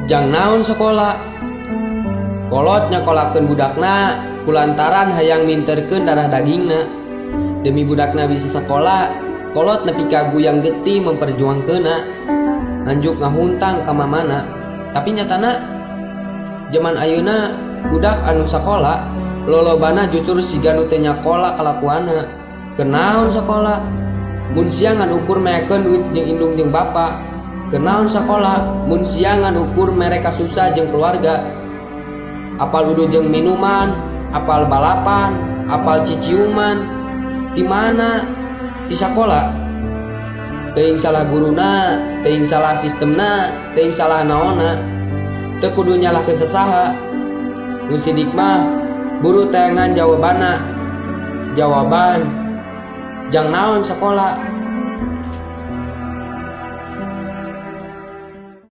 Jang naon sekolah kolot nyakolakeun budakna kulantaran hayang minterkeun darah dagingna. Demi budakna bisa sekolah, kolot nepi ka guyang getih memperjuangkeunna, nganjuk ngahuntang ka mamana. Tapi nyatana zaman ayeuna budak anu sakola lolobana jutur siga nu teu nyakola kalakuanna. Kenaon sekolah mun sia ngan ukur meakeun duit jeung indung jeung bapa. Kenaon sekolah mun sia ngan ukur mereka susah jeung keluarga. Apal udu jeung minuman, apal balapan, apal ciciuman, di mana di sekolah. Teuing salah guruna, teuing salah sistemna, teuing salah naonna. Teu kudu nyalahkeun sasaha. Nu sidik mah buru tayangan jawaban jang naon sekolah.